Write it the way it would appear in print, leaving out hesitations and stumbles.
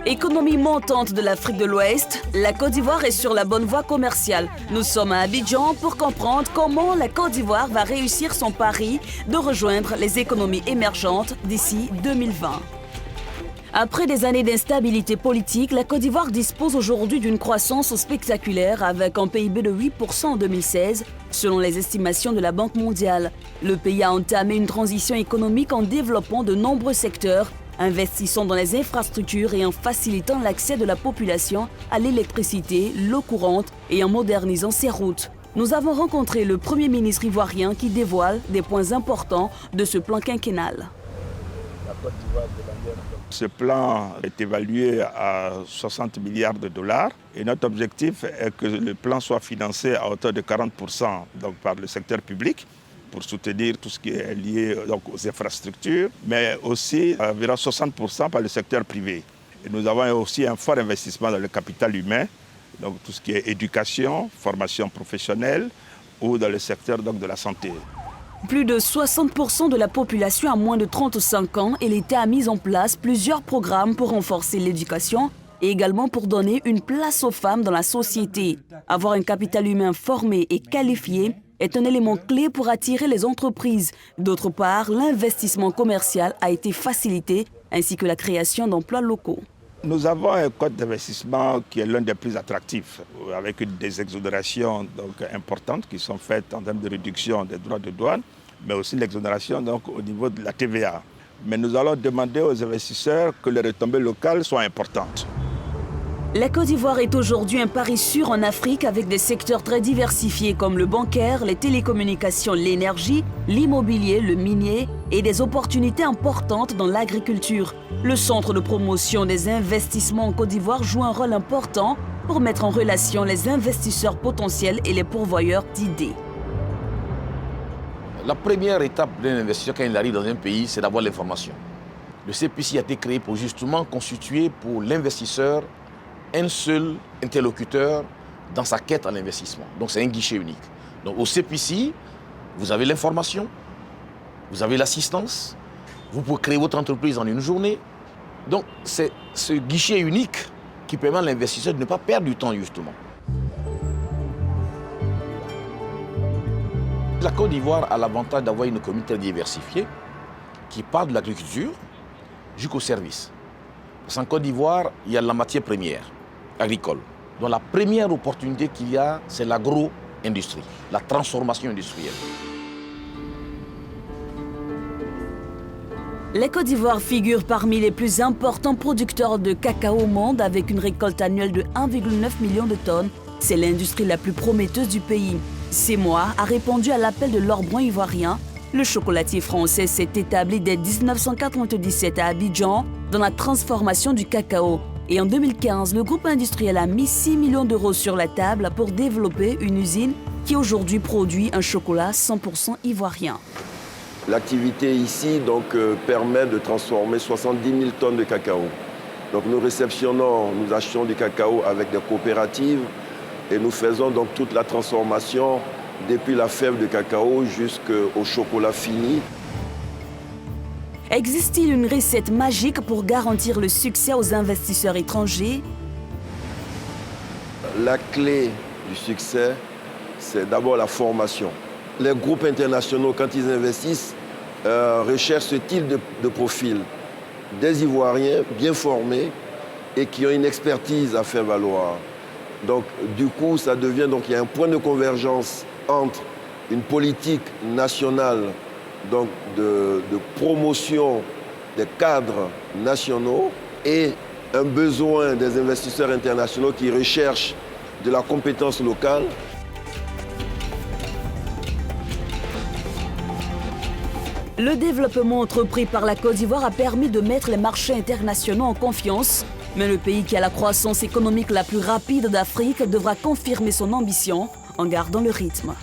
Économie montante de l'Afrique de l'Ouest, la Côte d'Ivoire est sur la bonne voie commerciale. Nous sommes à Abidjan pour comprendre comment la Côte d'Ivoire va réussir son pari de rejoindre les économies émergentes d'ici 2020. Après des années d'instabilité politique, la Côte d'Ivoire dispose aujourd'hui d'une croissance spectaculaire avec un PIB de 8% en 2016, selon les estimations de la Banque mondiale. Le pays a entamé une transition économique en développant de nombreux secteurs, investissant dans les infrastructures et en facilitant l'accès de la population à l'électricité, l'eau courante et en modernisant ses routes. Nous avons rencontré le Premier ministre ivoirien qui dévoile des points importants de ce plan quinquennal. Ce plan est évalué à 60 milliards de dollars et notre objectif est que le plan soit financé à hauteur de 40% donc par le secteur public pour soutenir tout ce qui est lié donc, aux infrastructures, mais aussi environ 60% par le secteur privé. Et nous avons aussi un fort investissement dans le capital humain, donc tout ce qui est éducation, formation professionnelle ou dans le secteur donc, de la santé. Plus de 60% de la population a moins de 35 ans et l'État a mis en place plusieurs programmes pour renforcer l'éducation et également pour donner une place aux femmes dans la société. Avoir un capital humain formé et qualifié est un élément clé pour attirer les entreprises. D'autre part, l'investissement commercial a été facilité ainsi que la création d'emplois locaux. Nous avons un code d'investissement qui est l'un des plus attractifs, avec des exonérations donc, importantes qui sont faites en termes de réduction des droits de douane, mais aussi l'exonération donc, au niveau de la TVA. Mais nous allons demander aux investisseurs que les retombées locales soient importantes. La Côte d'Ivoire est aujourd'hui un pari sûr en Afrique avec des secteurs très diversifiés comme le bancaire, les télécommunications, l'énergie, l'immobilier, le minier et des opportunités importantes dans l'agriculture. Le Centre de promotion des investissements en Côte d'Ivoire joue un rôle important pour mettre en relation les investisseurs potentiels et les pourvoyeurs d'idées. La première étape d'un investisseur quand il arrive dans un pays, c'est d'avoir l'information. Le CPC a été créé pour justement constituer pour l'investisseur un seul interlocuteur dans sa quête à l'investissement. Donc c'est un guichet unique. Donc au CPC, vous avez l'information, vous avez l'assistance, vous pouvez créer votre entreprise en une journée. Donc c'est ce guichet unique qui permet à l'investisseur de ne pas perdre du temps justement. La Côte d'Ivoire a l'avantage d'avoir une économie très diversifiée qui part de l'agriculture jusqu'au service. Parce qu'en Côte d'Ivoire, il y a la matière première agricole. Donc la première opportunité qu'il y a, c'est l'agro-industrie, la transformation industrielle. La Côte d'Ivoire figure parmi les plus importants producteurs de cacao au monde avec une récolte annuelle de 1,9 million de tonnes. C'est l'industrie la plus prometteuse du pays. CEMOA a répondu à l'appel de l'orbrun ivoirien. Le chocolatier français s'est établi dès 1997 à Abidjan dans la transformation du cacao. Et en 2015, le groupe industriel a mis 6 millions d'euros sur la table pour développer une usine qui aujourd'hui produit un chocolat 100% ivoirien. L'activité ici permet de transformer 70 000 tonnes de cacao. Donc nous réceptionnons, nous achetons du cacao avec des coopératives et nous faisons donc toute la transformation depuis la fève de cacao jusqu'au chocolat fini. Existe-t-il une recette magique pour garantir le succès aux investisseurs étrangers? La clé du succès, c'est d'abord la formation. Les groupes internationaux, quand ils investissent, recherchent ce type de profil. Des Ivoiriens bien formés et qui ont une expertise à faire valoir. Donc, du coup, ça devient, il y a un point de convergence entre une politique nationale donc de promotion des cadres nationaux et un besoin des investisseurs internationaux qui recherchent de la compétence locale. Le développement entrepris par la Côte d'Ivoire a permis de mettre les marchés internationaux en confiance. Mais le pays qui a la croissance économique la plus rapide d'Afrique devra confirmer son ambition en gardant le rythme.